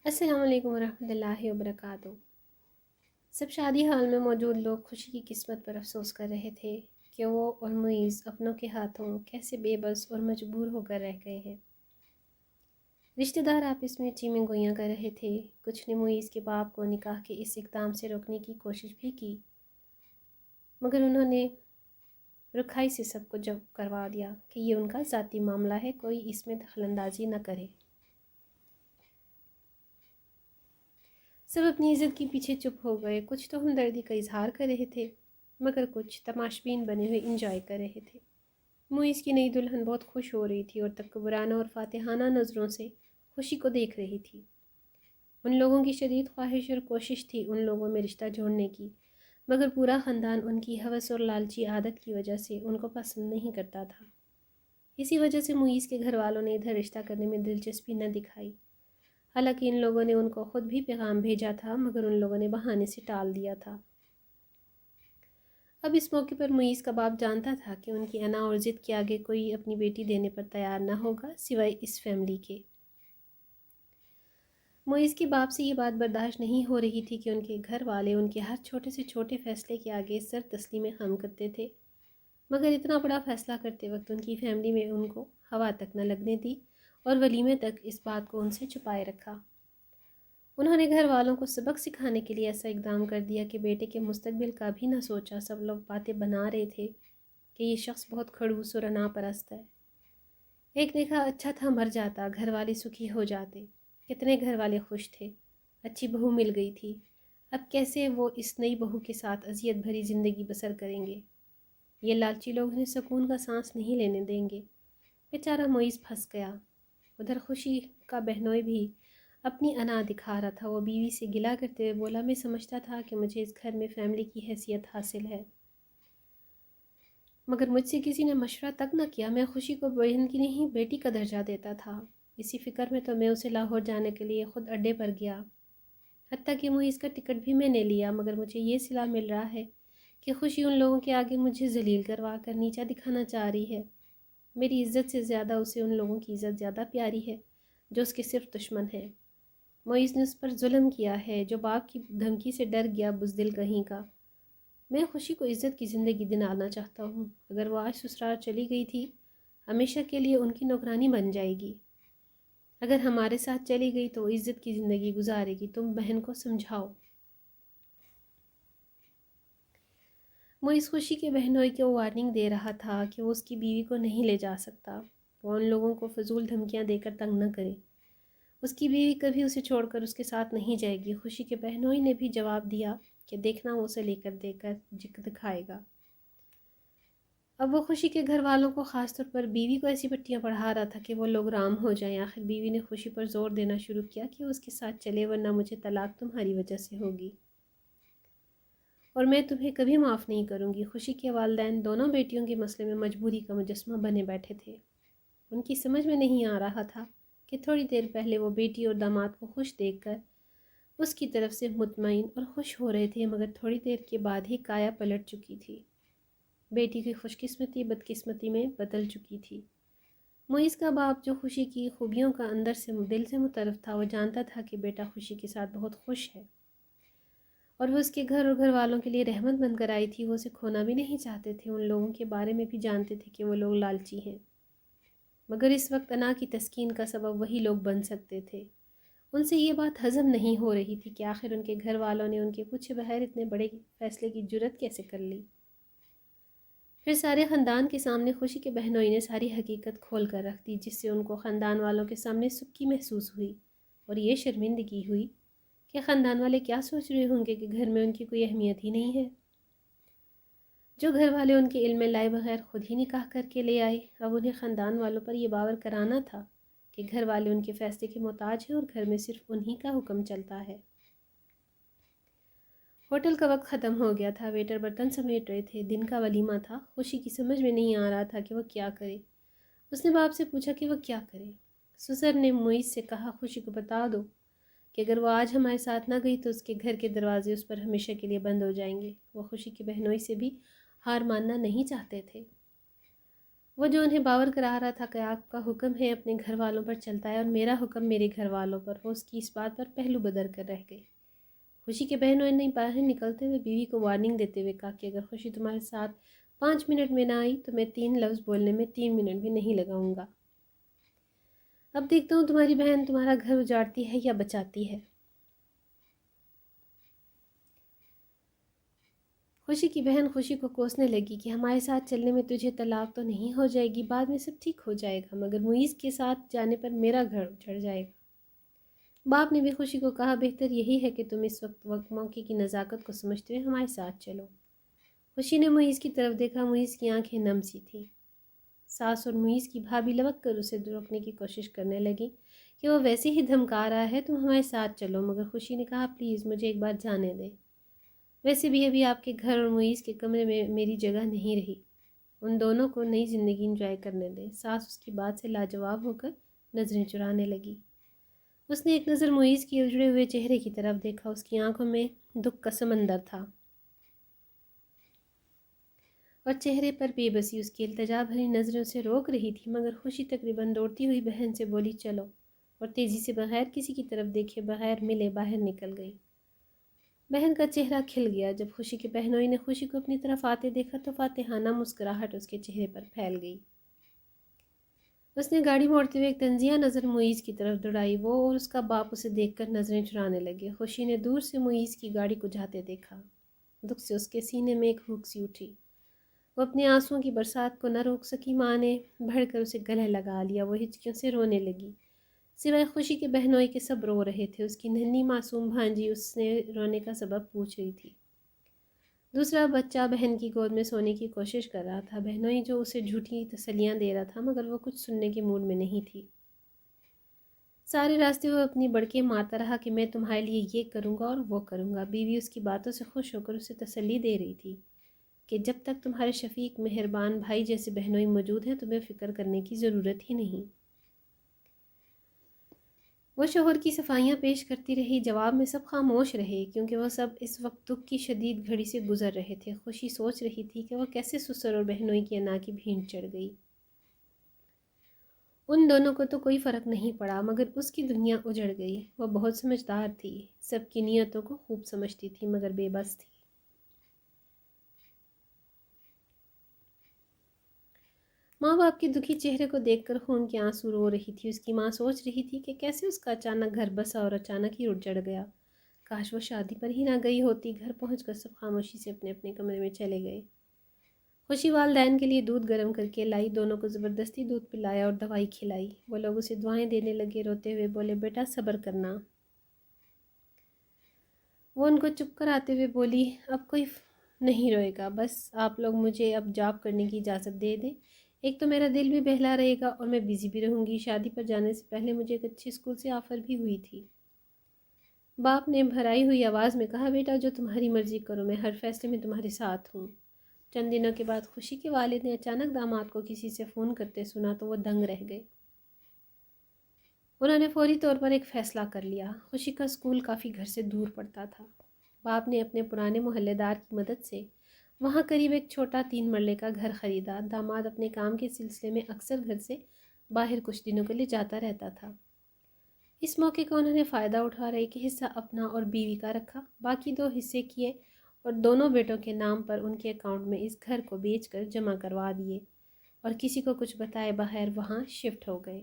السلام علیکم ورحمۃ اللہ وبرکاتہ۔ سب شادی حال میں موجود لوگ خوشی کی قسمت پر افسوس کر رہے تھے کہ وہ اور معیز اپنوں کے ہاتھوں کیسے بے بس اور مجبور ہو کر رہ گئے ہیں۔ رشتہ دار آپس میں چیمیں گوئیاں کر رہے تھے۔ کچھ نے معیز کے باپ کو نکاح کے اس اقدام سے روکنے کی کوشش بھی کی، مگر انہوں نے رکھائی سے سب کو جواب کروا دیا کہ یہ ان کا ذاتی معاملہ ہے، کوئی اس میں دخل اندازی نہ کرے۔ سب اپنی عزت کے پیچھے چپ ہو گئے۔ کچھ تو ہمدردی کا اظہار کر رہے تھے، مگر کچھ تماشبین بنے ہوئے انجوائے کر رہے تھے۔ معیز کی نئی دلہن بہت خوش ہو رہی تھی اور تکبرانہ اور فاتحانہ نظروں سے خوشی کو دیکھ رہی تھی۔ ان لوگوں کی شدید خواہش اور کوشش تھی ان لوگوں میں رشتہ جوڑنے کی، مگر پورا خاندان ان کی ہوس اور لالچی عادت کی وجہ سے ان کو پسند نہیں کرتا تھا۔ اسی وجہ سے معیز کے گھر والوں نے ادھر رشتہ کرنے میں دلچسپی نہ دکھائی۔ حالانکہ ان لوگوں نے ان کو خود بھی پیغام بھیجا تھا، مگر ان لوگوں نے بہانے سے ٹال دیا تھا۔ اب اس موقع پر معیز کا باپ جانتا تھا کہ ان کی انا اور ضد کے آگے کوئی اپنی بیٹی دینے پر تیار نہ ہوگا سوائے اس فیملی کے۔ معیز کے باپ سے یہ بات برداشت نہیں ہو رہی تھی کہ ان کے گھر والے ان کے ہر چھوٹے سے چھوٹے فیصلے کے آگے سر تسلیم خم کرتے تھے، مگر اتنا بڑا فیصلہ کرتے وقت ان کی فیملی میں ان کو ہوا تک نہ لگنے دی اور ولیمے تک اس بات کو ان سے چھپائے رکھا۔ انہوں نے گھر والوں کو سبق سکھانے کے لیے ایسا اقدام کر دیا کہ بیٹے کے مستقبل کا بھی نہ سوچا۔ سب لوگ باتیں بنا رہے تھے کہ یہ شخص بہت کھڑوس اور انا پرست ہے۔ ایک نے کہا اچھا تھا مر جاتا، گھر والے سکھی ہو جاتے۔ کتنے گھر والے خوش تھے، اچھی بہو مل گئی تھی، اب کیسے وہ اس نئی بہو کے ساتھ اذیت بھری زندگی بسر کریں گے؟ یہ لالچی لوگ انہیں سکون کا سانس نہیں لینے دیں گے۔ بیچارہ معیز پھنس گیا۔ ادھر خوشی کا بہنوئی بھی اپنی انا دکھا رہا تھا۔ وہ بیوی سے گلا کرتے ہوئے بولا، میں سمجھتا تھا کہ مجھے اس گھر میں فیملی کی حیثیت حاصل ہے، مگر مجھ سے کسی نے مشورہ تک نہ کیا۔ میں خوشی کو بہن کی نہیں بیٹی کا درجہ دیتا تھا۔ اسی فکر میں تو میں اسے لاہور جانے کے لیے خود اڈے پر گیا، حتیٰ کہ معیز کا ٹکٹ بھی میں نے لیا، مگر مجھے یہ صلاح مل رہا ہے کہ خوشی ان لوگوں کے آگے مجھے ذلیل کروا کر نیچا دکھانا چاہ رہی ہے۔ میری عزت سے زیادہ اسے ان لوگوں کی عزت زیادہ پیاری ہے جو اس کے صرف دشمن ہیں۔ معیز نے اس پر ظلم کیا ہے، جو باپ کی دھمکی سے ڈر گیا، بزدل کہیں کا۔ میں خوشی کو عزت کی زندگی دلانا چاہتا ہوں۔ اگر وہ آج سسرال چلی گئی تھی، ہمیشہ کے لیے ان کی نوکرانی بن جائے گی۔ اگر ہمارے ساتھ چلی گئی تو وہ عزت کی زندگی گزارے گی۔ تم بہن کو سمجھاؤ۔ معیز خوشی کے بہنوئی کو وارننگ دے رہا تھا کہ وہ اس کی بیوی کو نہیں لے جا سکتا۔ وہ ان لوگوں کو فضول دھمکیاں دے کر تنگ نہ کرے۔ اس کی بیوی کبھی اسے چھوڑ کر اس کے ساتھ نہیں جائے گی۔ خوشی کے بہنوئی نے بھی جواب دیا کہ دیکھنا وہ اسے لے کر دکھائے گا۔ اب وہ خوشی کے گھر والوں کو، خاص طور پر بیوی کو، ایسی پٹیاں پڑھا رہا تھا کہ وہ لوگ رام ہو جائیں۔ آخر بیوی نے خوشی پر زور دینا شروع کیا کہ وہ اس کے ساتھ چلے، ورنہ مجھے طلاق تمہاری وجہ سے ہوگی اور میں تمہیں کبھی معاف نہیں کروں گی۔ خوشی کے والدین دونوں بیٹیوں کے مسئلے میں مجبوری کا مجسمہ بنے بیٹھے تھے۔ ان کی سمجھ میں نہیں آ رہا تھا کہ تھوڑی دیر پہلے وہ بیٹی اور داماد کو خوش دیکھ کر اس کی طرف سے مطمئن اور خوش ہو رہے تھے، مگر تھوڑی دیر کے بعد ہی کایا پلٹ چکی تھی۔ بیٹی کی خوش قسمتی بدقسمتی میں بدل چکی تھی۔ معیز کا باپ، جو خوشی کی خوبیوں کا اندر سے دل سے متعارف تھا، وہ جانتا تھا کہ بیٹا خوشی کے ساتھ بہت خوش ہے اور وہ اس کے گھر اور گھر والوں کے لیے رحمت بن کر آئی تھی۔ وہ اسے کھونا بھی نہیں چاہتے تھے۔ ان لوگوں کے بارے میں بھی جانتے تھے کہ وہ لوگ لالچی ہیں، مگر اس وقت انا کی تسکین کا سبب وہی لوگ بن سکتے تھے۔ ان سے یہ بات ہضم نہیں ہو رہی تھی کہ آخر ان کے گھر والوں نے ان کے پوچھے بغیر اتنے بڑے فیصلے کی جرات کیسے کر لی۔ پھر سارے خاندان کے سامنے خوشی کے بہنوئی نے ساری حقیقت کھول کر رکھ دی، جس سے ان کو خاندان والوں کے سامنے سکی محسوس ہوئی اور یہ شرمندگی ہوئی کہ خاندان والے کیا سوچ رہے ہوں گے کہ گھر میں ان کی کوئی اہمیت ہی نہیں ہے۔ جو گھر والے ان کے علم میں لائے بغیر خود ہی نکاح کر کے لے آئے، اب انہیں خاندان والوں پر یہ باور کرانا تھا کہ گھر والے ان کے فیصلے کے محتاج ہیں اور گھر میں صرف انہی کا حکم چلتا ہے۔ ہوٹل کا وقت ختم ہو گیا تھا۔ ویٹر برتن سمیٹ رہے تھے۔ دن کا ولیمہ تھا۔ خوشی کی سمجھ میں نہیں آ رہا تھا کہ وہ کیا کرے۔ اس نے باپ سے پوچھا کہ وہ کیا کرے۔ سسر نے معیز سے کہا، خوشی کو بتا دو کہ اگر وہ آج ہمارے ساتھ نہ گئی تو اس کے گھر کے دروازے اس پر ہمیشہ کے لیے بند ہو جائیں گے۔ وہ خوشی کی بہنوئی سے بھی ہار ماننا نہیں چاہتے تھے۔ وہ جو انہیں باور کرا رہا تھا کہ آپ کا حکم ہے اپنے گھر والوں پر چلتا ہے اور میرا حکم میرے گھر والوں پر، وہ اس کی اس بات پر پہلو بدر کر رہ گئی۔ خوشی کے بہنوں نے باہر نکلتے ہوئے بیوی کو وارننگ دیتے ہوئے کہا کہ اگر خوشی تمہارے ساتھ 5 منٹ میں نہ آئی تو میں 3 لفظ بولنے میں 3 منٹ بھی نہیں لگاؤں گا۔ اب دیکھتا ہوں تمہاری بہن تمہارا گھر اجاڑتی ہے یا بچاتی ہے۔ خوشی کی بہن خوشی کو کوسنے لگی کہ ہمارے ساتھ چلنے میں تجھے طلاق تو نہیں ہو جائے گی، بعد میں سب ٹھیک ہو جائے گا، مگر معیز کے ساتھ جانے پر میرا گھر اجڑ جائے گا۔ باپ نے بھی خوشی کو کہا بہتر یہی ہے کہ تم اس وقت موقع کی نزاکت کو سمجھتے ہوئے ہمارے ساتھ چلو۔ خوشی نے معیز کی طرف دیکھا، معیز کی آنکھیں نم سی تھیں۔ ساس اور معیز کی بھابھی لبک کر اسے روکنے کی کوشش کرنے لگی کہ وہ ویسے ہی دھمکا رہا ہے، تم ہمارے ساتھ چلو، مگر خوشی نے کہا پلیز مجھے ایک بار جانے دیں، ویسے بھی ابھی آپ کے گھر اور معیز کے کمرے میں میری جگہ نہیں رہی، ان دونوں کو نئی زندگی انجوائے کرنے دیں۔ ساس اس کی بات سے لاجواب ہو کر نظریں چرانے لگی۔ اس نے ایک نظر معیز کی اجڑے ہوئے چہرے کی طرف دیکھا، اس کی آنکھوں میں دکھ کا سمندر تھا اور چہرے پر بے بسی، اس کی التجا بھری نظریں اسے روک رہی تھی، مگر خوشی تقریباً دوڑتی ہوئی بہن سے بولی چلو، اور تیزی سے بغیر کسی کی طرف دیکھے بغیر ملے باہر نکل گئی۔ بہن کا چہرہ کھل گیا۔ جب خوشی کے بہنوئی نے خوشی کو اپنی طرف آتے دیکھا تو فاتحانہ مسکراہٹ اس کے چہرے پر پھیل گئی۔ اس نے گاڑی موڑتے ہوئے ایک طنزیہ نظر معیز کی طرف دوڑائی، وہ اور اس کا باپ اسے دیکھ کر نظریں چرانے لگے۔ خوشی نے دور سے معیز کی گاڑی کو جاتے دیکھا، دکھ سے اس کے سینے میں ایک ہوک سی اٹھی۔ وہ اپنے آنسوؤں کی برسات کو نہ روک سکی، ماں نے بڑھ کر اسے گلے لگا لیا، وہ ہچکیوں سے رونے لگی۔ سوائے خوشی کے بہنوئی کے سب رو رہے تھے، اس کی ننھی معصوم بھانجی اس سے رونے کا سبب پوچھ رہی تھی۔ دوسرا بچہ بہن کی گود میں سونے کی کوشش کر رہا تھا، بہنوئی جو اسے جھوٹی تسلیاں دے رہا تھا، مگر وہ کچھ سننے کے موڈ میں نہیں تھی۔ سارے راستے وہ اپنی بڑکیں مارتا رہا کہ میں تمہارے لیے یہ کروں گا اور وہ کروں گا۔ بیوی اس کی باتوں سے خوش ہو کر اسے تسلی دے رہی تھی کہ جب تک تمہارے شفیق مہربان بھائی جیسے بہنوئی موجود ہیں تمہیں فکر کرنے کی ضرورت ہی نہیں۔ وہ شوہر کی صفائیاں پیش کرتی رہی، جواب میں سب خاموش رہے، کیونکہ وہ سب اس وقت دکھ کی شدید گھڑی سے گزر رہے تھے۔ خوشی سوچ رہی تھی کہ وہ کیسے سسر اور بہنوئی کی انا کی بھینٹ چڑھ گئی۔ ان دونوں کو تو کوئی فرق نہیں پڑا، مگر اس کی دنیا اجڑ گئی۔ وہ بہت سمجھدار تھی، سب کی نیتوں کو خوب سمجھتی تھی، مگر بے بس تھی۔ ماں باپ کے دکھی چہرے کو دیکھ کر خون کے آنسو رو رہی تھی۔ اس کی ماں سوچ رہی تھی کہ کیسے اس کا اچانک گھر بسا اور اچانک ہی اجڑ گیا۔ کاش وہ شادی پر ہی نہ گئی ہوتی۔ گھر پہنچ کر سب خاموشی سے اپنے اپنے کمرے میں چلے گئے۔ خوشی والدین کے لیے دودھ گرم کر کے لائی، دونوں کو زبردستی دودھ پلایا اور دوائی کھلائی۔ وہ لوگ اسے دعائیں دینے لگے، روتے ہوئے بولے بیٹا صبر کرنا۔ وہ ان کو چپ کر آتے ہوئے بولی اب کوئی نہیں روئے گا، بس آپ لوگ مجھے اب جاب کرنے کی اجازت دے دیں، ایک تو میرا دل بھی بہلا رہے گا اور میں بزی بھی رہوں گی۔ شادی پر جانے سے پہلے مجھے ایک اچھی اسکول سے آفر بھی ہوئی تھی۔ باپ نے بھرائی ہوئی آواز میں کہا بیٹا جو تمہاری مرضی کرو، میں ہر فیصلے میں تمہارے ساتھ ہوں۔ چند دنوں کے بعد خوشی کے والد نے اچانک داماد کو کسی سے فون کرتے سنا تو وہ دنگ رہ گئے۔ انہوں نے فوری طور پر ایک فیصلہ کر لیا۔ خوشی کا اسکول کافی گھر سے دور پڑتا تھا۔ باپ نے اپنے پرانے محلے دار کی مدد سے وہاں قریب ایک چھوٹا 3 مرلے کا گھر خریدا۔ داماد اپنے کام کے سلسلے میں اکثر گھر سے باہر کچھ دنوں کے لیے جاتا رہتا تھا۔ اس موقع کا انہوں نے فائدہ اٹھا ایک حصہ اپنا اور بیوی کا رکھا، باقی 2 حصے کیے اور دونوں بیٹوں کے نام پر ان کے اکاؤنٹ میں اس گھر کو بیچ کر جمع کروا دیے اور کسی کو کچھ بتائے بغیر وہاں شفٹ ہو گئے۔